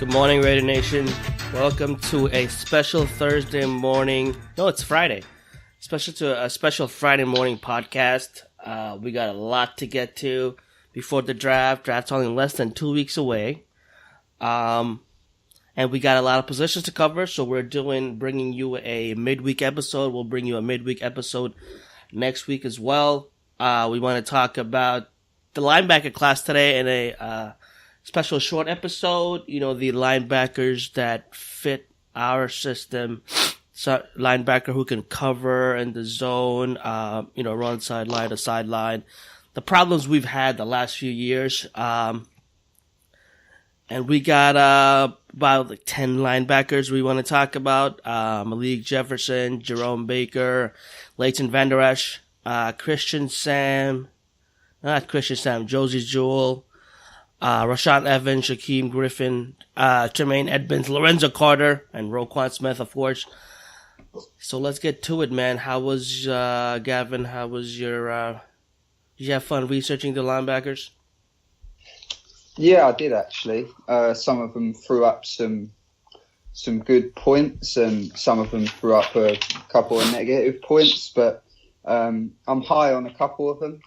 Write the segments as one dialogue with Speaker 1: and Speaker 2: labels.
Speaker 1: Good morning, Raider Nation. Welcome to a special Thursday morning. No, it's Friday. A special Friday morning podcast. We got a lot to get to before the draft. Draft's only less than 2 weeks away. And we got a lot of positions to cover, so we're bringing you a midweek episode. We'll bring you a midweek episode next week as well. We want to talk about the linebacker class today in a special short episode. You know, the linebackers that fit our system. So linebacker who can cover in the zone, run sideline to sideline. The problems we've had the last few years. And we got about 10 linebackers we want to talk about. Malik Jefferson, Jerome Baker, Leighton Vander Esch, Josie Jewell, Rashawn Evans, Shaquem Griffin, Tremaine Edmonds, Lorenzo Carter, and Roquan Smith, of course. So let's get to it, man. How was, Gavin, did you have fun researching the linebackers?
Speaker 2: Yeah, I did actually. Some of them threw up some good points, and some of them threw up a couple of negative points. But I'm high on a couple of them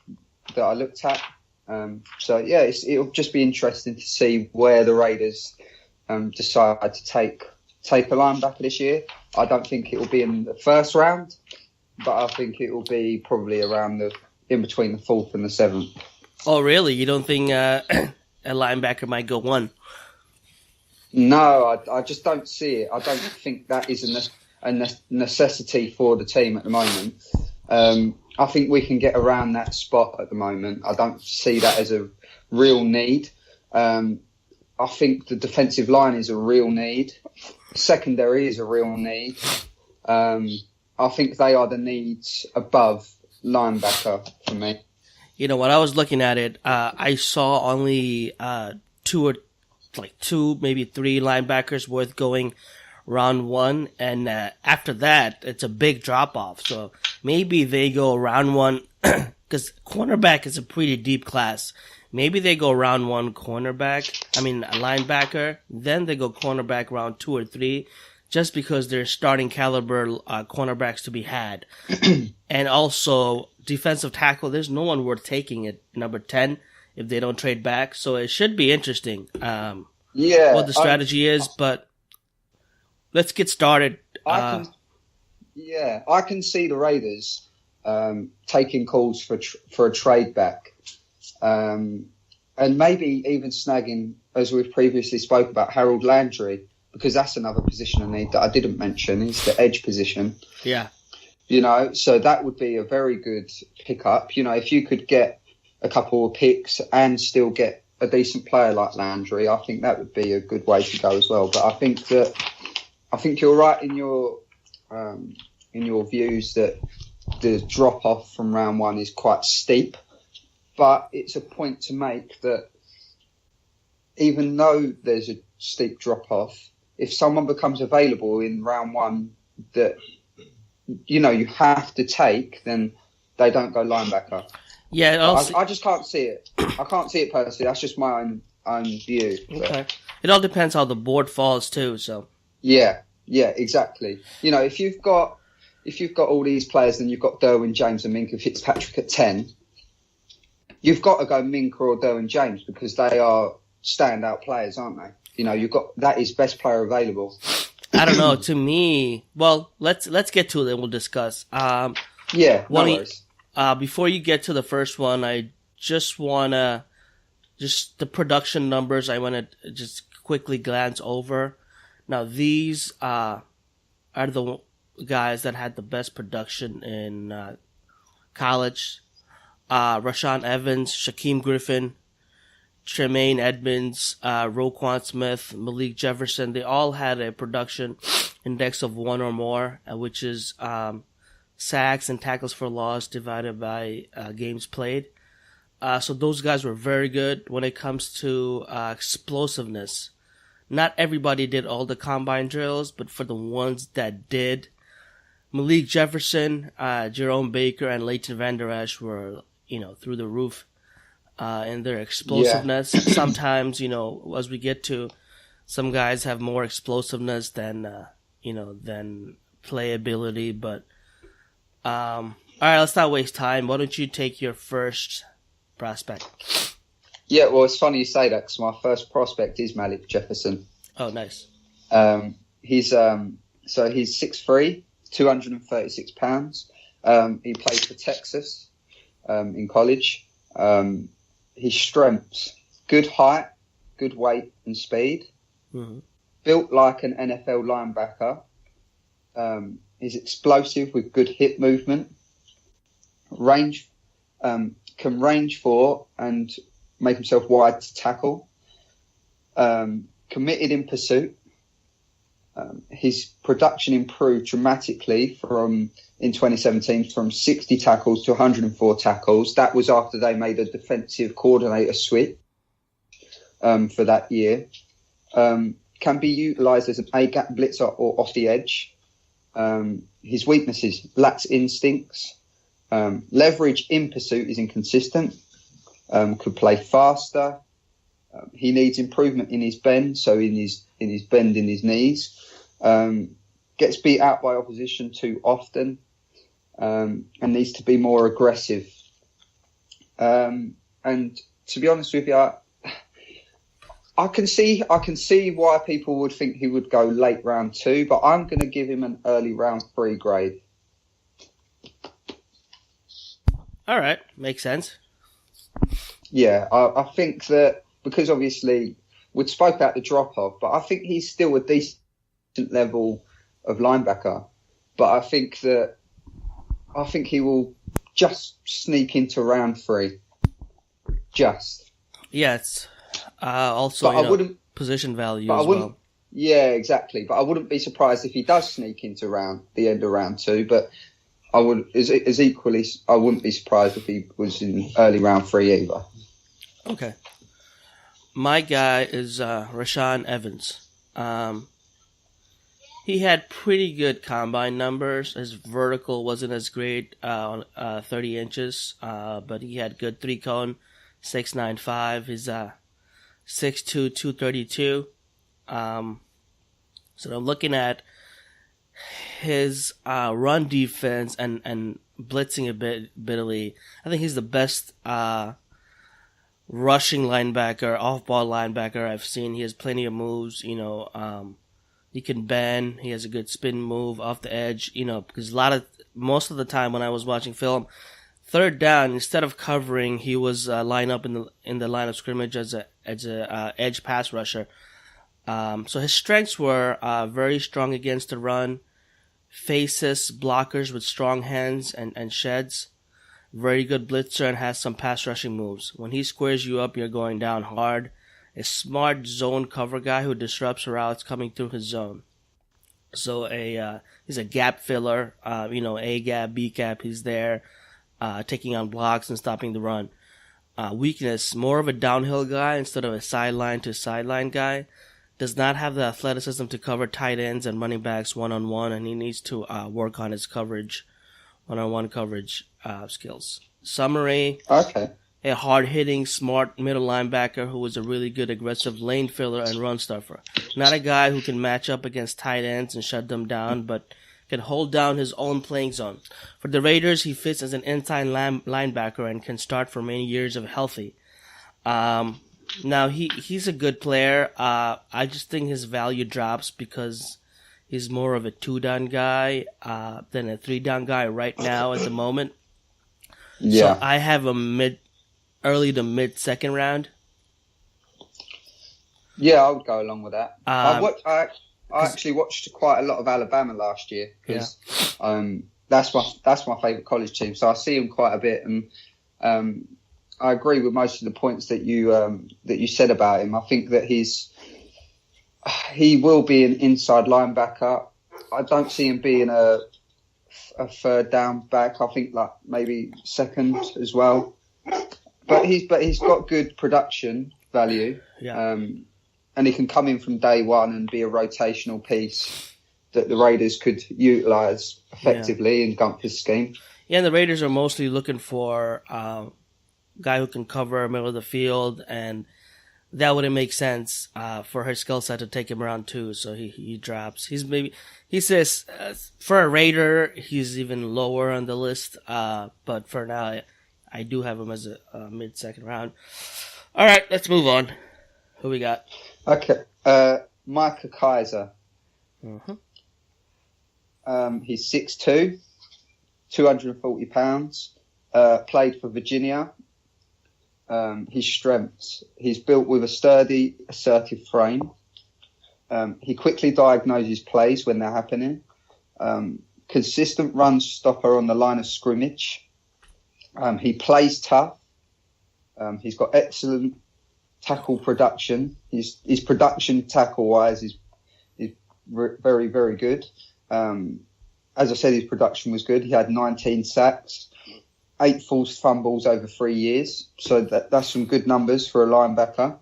Speaker 2: that I looked at. It'll just be interesting to see where the Raiders decide to take a linebacker this year. I don't think it will be in the first round, but I think it will be probably around in between the 4th and the 7th.
Speaker 1: Oh, really? You don't think a linebacker might go 1?
Speaker 2: No, I just don't see it. I don't think that is a necessity for the team at the moment. I think we can get around that spot at the moment. I don't see that as a real need. I think the defensive line is a real need. Secondary is a real need. I think they are the needs above linebacker for me.
Speaker 1: You know, when I was looking at it, I saw only two, maybe 3 linebackers worth going round 1, and after that, it's a big drop-off. So maybe they go round 1, because cornerback is a pretty deep class. Maybe they go round 1 a linebacker, then they go cornerback round 2 or 3, just because they're starting caliber cornerbacks to be had. And also, defensive tackle, there's no one worth taking at number 10 if they don't trade back. So it should be interesting what the strategy is, but let's get started.
Speaker 2: I can see the Raiders taking calls for a trade back, and maybe even snagging, as we've previously spoke about, Harold Landry, because that's another position I need that I didn't mention. Is the edge position.
Speaker 1: Yeah.
Speaker 2: So that would be a very good pickup. If you could get a couple of picks and still get a decent player like Landry, I think that would be a good way to go as well. But I think you're right in your views that the drop off from round 1 is quite steep. But it's a point to make that even though there's a steep drop off, if someone becomes available in round 1 that you have to take, then they don't go linebacker.
Speaker 1: Yeah,
Speaker 2: I just can't see it. I can't see it personally. That's just my own view.
Speaker 1: Okay. It all depends how the board falls too. So.
Speaker 2: Yeah, exactly. If you've got all these players, then you've got Derwin James and Minkah Fitzpatrick at 10. You've got to go Minkah or Derwin James because they are standout players, aren't they? You've got that is best player available.
Speaker 1: I don't know. To me, well, let's get to it and we'll discuss.
Speaker 2: No worries.
Speaker 1: Before you get to the first one, I just wanna the production numbers. I want to just quickly glance over. Now, these are the guys that had the best production in college. Rashawn Evans, Shaquem Griffin, Tremaine Edmonds, Roquan Smith, Malik Jefferson, they all had a production index of 1 or more, which is sacks and tackles for loss divided by games played. So those guys were very good when it comes to explosiveness. Not everybody did all the combine drills, but for the ones that did, Malik Jefferson, Jerome Baker, and Leighton Vander Esch were, through the roof in their explosiveness. Yeah. Sometimes, as we get to some guys have more explosiveness than than playability. But all right, let's not waste time. Why don't you take your first prospect?
Speaker 2: Yeah, well, it's funny you say that because my first prospect is Malik Jefferson.
Speaker 1: Oh, nice.
Speaker 2: He's 6'3", 236 pounds. He played for Texas in college. His strengths: good height, good weight and speed. Mm-hmm. Built like an NFL linebacker. He's explosive with good hip movement. Can range for and make himself wide to tackle. Committed in pursuit. His production improved dramatically in 2017 from 60 tackles to 104 tackles. That was after they made a defensive coordinator switch for that year. Can be utilised as an A-gap blitzer or off the edge. His weaknesses: lacks instincts. Leverage in pursuit is inconsistent. Could play faster. He needs improvement in his bend, so in his bend in his knees. Gets beat out by opposition too often, and needs to be more aggressive. And to be honest with you, I can see why people would think he would go late round 2, but I'm going to give him an early round 3 grade.
Speaker 1: All right, makes sense.
Speaker 2: Yeah, I think that because obviously we'd spoke about the drop-off, but I think he's still a decent level of linebacker. But I think he will just sneak into round 3. Just.
Speaker 1: Yeah, it's also position value as well.
Speaker 2: Yeah, exactly. But I wouldn't be surprised if he does sneak into the end of round 2. But I wouldn't be surprised if he was in early round 3 either.
Speaker 1: Okay. My guy is Rashaan Evans. He had pretty good combine numbers. His vertical wasn't as great on 30 inches, but he had good 3-cone, 6'9", He's 6'2", 232. So I'm looking at his run defense and blitzing bitterly. I think he's the best rushing linebacker, off-ball linebacker I've seen. He has plenty of moves, he can bend. He has a good spin move off the edge, because most of the time when I was watching film, third down, instead of covering, he was lined up in the line of scrimmage as a edge pass rusher. So his strengths were very strong against the run, faces blockers with strong hands and sheds, very good blitzer, and has some pass rushing moves. When he squares you up, you're going down hard. A smart zone cover guy who disrupts routes coming through his zone. So he's a gap filler, A gap, B gap. He's there, taking on blocks and stopping the run. Weakness: more of a downhill guy instead of a sideline to sideline guy. Does not have the athleticism to cover tight ends and running backs one-on-one, and he needs to work on his one-on-one coverage skills. Summary:
Speaker 2: okay.
Speaker 1: A hard-hitting, smart middle linebacker who is a really good aggressive lane filler and run stuffer. Not a guy who can match up against tight ends and shut them down, but can hold down his own playing zone. For the Raiders, he fits as an inside linebacker and can start for many years of healthy. Now, he's a good player. I just think his value drops because he's more of a 2-down guy than a 3-down guy right now at the moment. Yeah. So I have a early to mid second round.
Speaker 2: Yeah, I would go along with that. I actually watched quite a lot of Alabama last year because that's my favourite college team. So I see him quite a bit, and I agree with most of the points that you said about him. I think that he will be an inside linebacker. I don't see him being a third down back. I think like maybe second as well. But he's got good production value, and he can come in from day one and be a rotational piece that the Raiders could utilise effectively in Gunther's scheme.
Speaker 1: Yeah, and the Raiders are mostly looking for a guy who can cover middle of the field and that wouldn't make sense for her skill set to take him around 2. So he drops. He says for a Raider, he's even lower on the list. But for now, I do have him as a mid-second round. All right, let's move on. Who we got?
Speaker 2: Okay, Micah Kaiser.
Speaker 1: Mm-hmm.
Speaker 2: He's 6'2", 240 pounds. Played for Virginia. His strengths: he's built with a sturdy, assertive frame. He quickly diagnoses plays when they're happening. Consistent run stopper on the line of scrimmage. He plays tough. He's got excellent tackle production. His production tackle-wise is very, very good. As I said, his production was good. He had 19 sacks, 8 forced fumbles over 3 years. So that's some good numbers for a linebacker.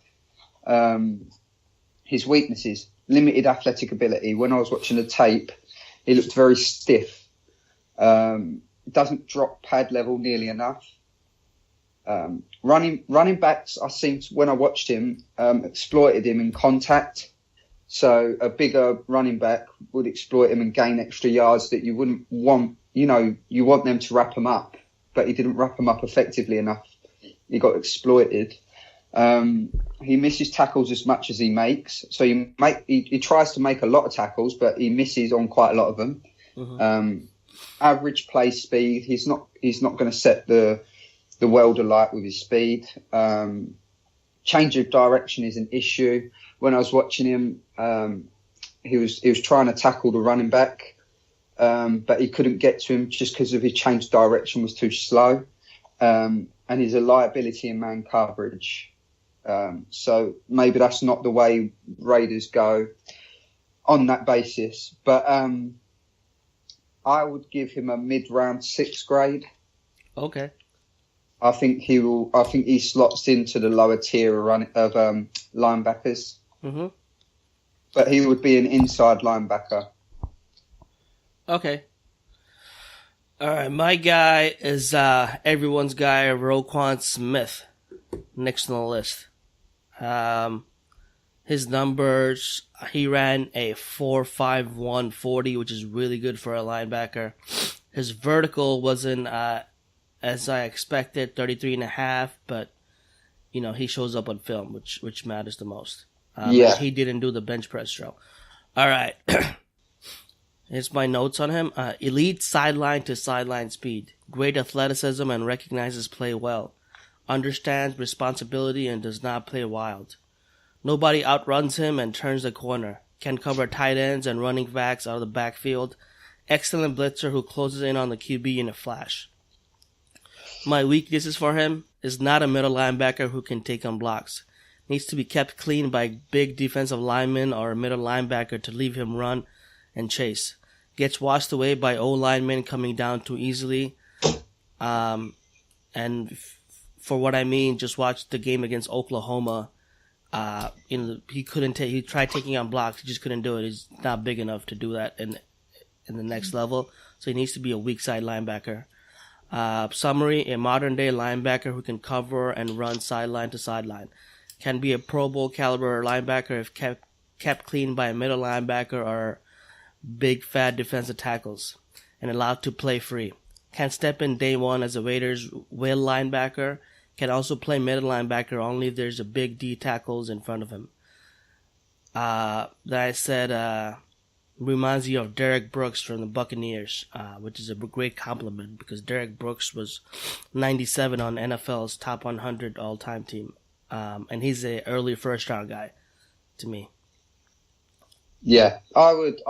Speaker 2: His weaknesses: limited athletic ability. When I was watching the tape, he looked very stiff. Doesn't drop pad level nearly enough. Running backs, when I watched him, exploited him in contact. So a bigger running back would exploit him and gain extra yards that you wouldn't want. You want them to wrap him up, but he didn't wrap him up effectively enough. He got exploited. He misses tackles as much as he makes. So he tries to make a lot of tackles, but he misses on quite a lot of them. Mm-hmm. Average play speed. He's not going to set the world alight with his speed. Change of direction is an issue. When I was watching him, he was trying to tackle the running back, but he couldn't get to him just because of his change of direction was too slow. And he's a liability in man coverage. So maybe that's not the way Raiders go on that basis. But I would give him a mid-round 6th grade.
Speaker 1: Okay.
Speaker 2: I think he slots into the lower tier of linebackers. Mm-hmm. But he would be an inside linebacker.
Speaker 1: Okay. All right, my guy is everyone's guy, Roquan Smith, next on the list. His numbers, he ran a 4.51 40, which is really good for a linebacker. His vertical wasn't as I expected, 33.5, but he shows up on film, which matters the most. He didn't do the bench press drill. All right. Here's my notes on him. Elite sideline to sideline speed. Great athleticism and recognizes play well. Understands responsibility and does not play wild. Nobody outruns him and turns the corner. Can cover tight ends and running backs out of the backfield. Excellent blitzer who closes in on the QB in a flash. My weaknesses for him is not a middle linebacker who can take on blocks. Needs to be kept clean by big defensive linemen or a middle linebacker to leave him run and chase. Gets washed away by O-linemen coming down too easily. And for what I mean, just watch the game against Oklahoma. He tried taking on blocks. He just couldn't do it. He's not big enough to do that in the next level. So he needs to be a weak side linebacker. Summary, a modern day linebacker who can cover and run sideline to sideline. Can be a Pro Bowl caliber linebacker if kept clean by a middle linebacker or big fat defensive tackles and allowed to play free. Can step in day one as a Raiders will linebacker. Can also play middle linebacker only if there's a big D tackles in front of him. That I said reminds you of Derek Brooks from the Buccaneers, which is a great compliment because Derek Brooks was 97 on NFL's top 100 all-time team. And he's a early first-round guy to me.
Speaker 2: Yeah, I would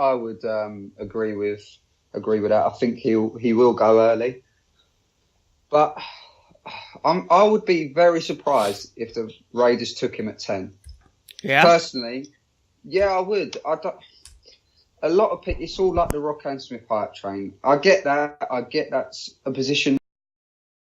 Speaker 2: agree with that. I think he will go early, but I would be very surprised if the Raiders took him at 10.
Speaker 1: Yeah,
Speaker 2: personally, yeah, I would. A lot of people, it's all like the Roquan Smith hype train. I get that. I get that's a position